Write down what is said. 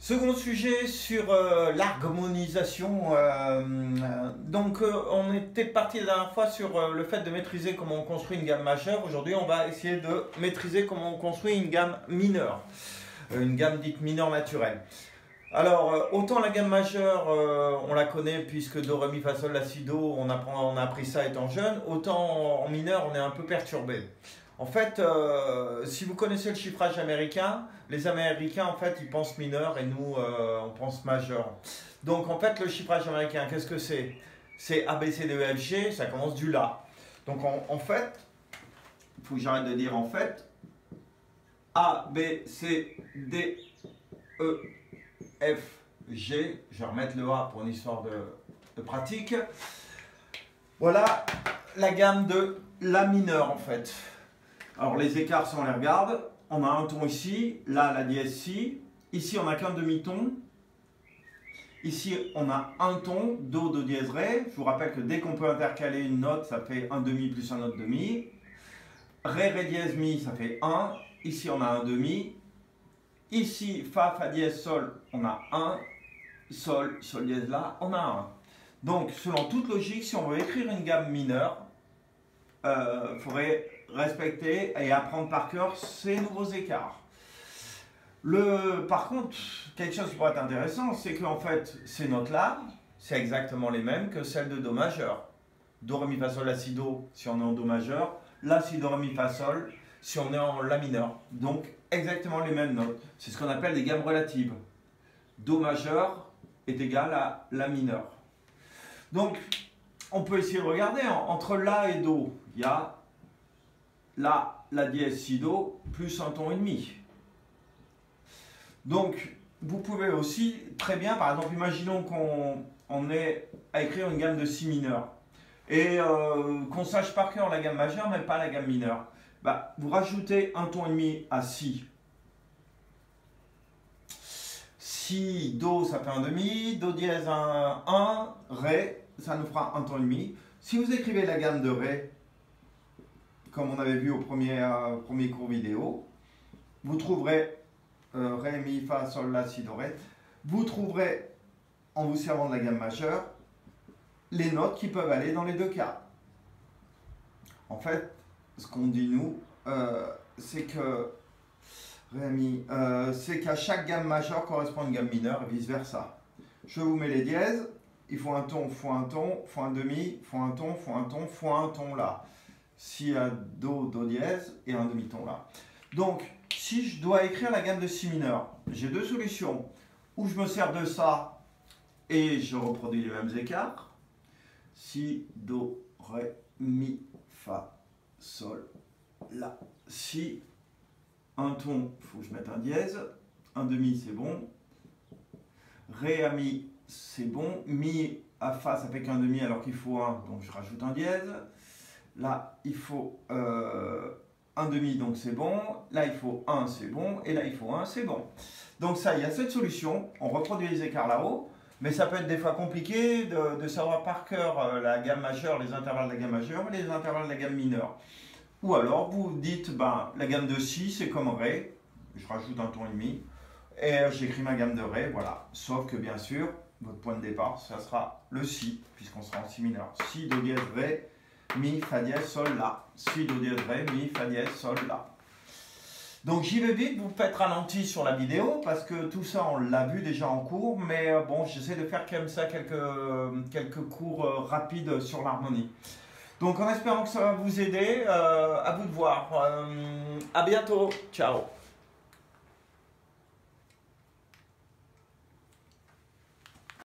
Second sujet sur l'harmonisation. On était parti la dernière fois sur le fait de maîtriser comment on construit une gamme majeure. Aujourd'hui, on va essayer de maîtriser comment on construit une gamme mineure, une gamme dite mineure naturelle. Alors, autant la gamme majeure, on la connaît puisque Do, Ré, Mi, Fa, Sol, La, Si, Do, on a appris ça étant jeune, autant en mineur, on est un peu perturbé. En fait, si vous connaissez le chiffrage américain, les Américains, en fait, ils pensent mineur et nous, on pense majeur. Donc, en fait, le chiffrage américain, qu'est-ce que c'est? C'est A, B, C, D, E, F, G, ça commence du La. Donc, en fait, il faut que j'arrête de dire en fait, A, B, C, D, E, F, G, je vais remettre le A pour une histoire de pratique. Voilà la gamme de La mineur, en fait. Alors les écarts, si on les regarde, on a un ton ici, là la dièse Si, ici on n'a qu'un demi-ton, ici on a un ton, Do, Do dièse Ré. Je vous rappelle que dès qu'on peut intercaler une note, ça fait un demi plus un autre demi. Ré, Ré dièse Mi, ça fait 1, ici on a un demi. Ici, Fa, Fa dièse Sol, on a 1, Sol, Sol dièse La, on a 1. Donc selon toute logique, si on veut écrire une gamme mineure, il faudrait respecter et apprendre par cœur ces nouveaux écarts. Par contre, quelque chose qui pourrait être intéressant, c'est qu'en fait, ces notes-là, c'est exactement les mêmes que celles de Do majeur. Do, Ré, Mi, Fa, Sol, La, Si, Do, si on est en Do majeur. La, Si, Do, Ré, Mi, Fa, Sol, si on est en La mineur. Donc, exactement les mêmes notes. C'est ce qu'on appelle des gammes relatives. Do majeur est égal à La mineur. Donc, on peut essayer de regarder, entre La et Do, il y a la dièse Si, Do, plus un ton et demi. Donc, vous pouvez aussi très bien, par exemple, imaginons qu'on ait à écrire une gamme de Si mineur et qu'on sache par cœur la gamme majeure, mais pas la gamme mineure. Bah, vous rajoutez un ton et demi à Si. Si, Do, ça fait un demi, Do dièse 1, Ré, ça nous fera un ton et demi. Si vous écrivez la gamme de Ré, comme on avait vu au premier cours vidéo, vous trouverez Ré, Mi, Fa, Sol, La, Si, Do, Ré. Vous trouverez, en vous servant de la gamme majeure, les notes qui peuvent aller dans les deux cas. En fait, ce qu'on dit nous, c'est que c'est qu'à chaque gamme majeure correspond une gamme mineure et vice versa. Je vous mets les dièses. Il faut un ton, faut un ton, faut un demi, faut un ton, faut un ton, faut un ton là. Si à Do, Do dièse et un demi-ton là. Donc, si je dois écrire la gamme de Si mineur, j'ai deux solutions. Ou je me sers de ça et je reproduis les mêmes écarts. Si, Do, Ré, Mi, Fa, Sol, La. Si, un ton, il faut que je mette un dièse. Un demi, c'est bon. Ré à Mi, c'est bon. Mi à Fa, ça fait qu'un demi alors qu'il faut un, donc je rajoute un dièse. Là, il faut un demi, donc c'est bon. Là, il faut 1, c'est bon. Et là, il faut 1, c'est bon. Donc ça, il y a cette solution. On reproduit les écarts là-haut. Mais ça peut être des fois compliqué de savoir par cœur la gamme majeure, les intervalles de la gamme majeure et les intervalles de la gamme mineure. Ou alors, vous dites, ben, la gamme de Si, c'est comme Ré. Je rajoute un ton et demi. Et j'écris ma gamme de Ré, voilà. Sauf que, bien sûr, votre point de départ, ça sera le Si, puisqu'on sera en Si mineur. Si, Do dièse, Ré, Mi, Fa dièse, Sol, La. Si, Do dièse, Ré, Mi, Fa dièse, Sol, La. Donc j'y vais vite, vous faites ralenti sur la vidéo, parce que tout ça, on l'a vu déjà en cours, mais bon, j'essaie de faire comme ça quelques cours rapides sur l'harmonie. Donc en espérant que ça va vous aider, à vous de voir. À bientôt, ciao.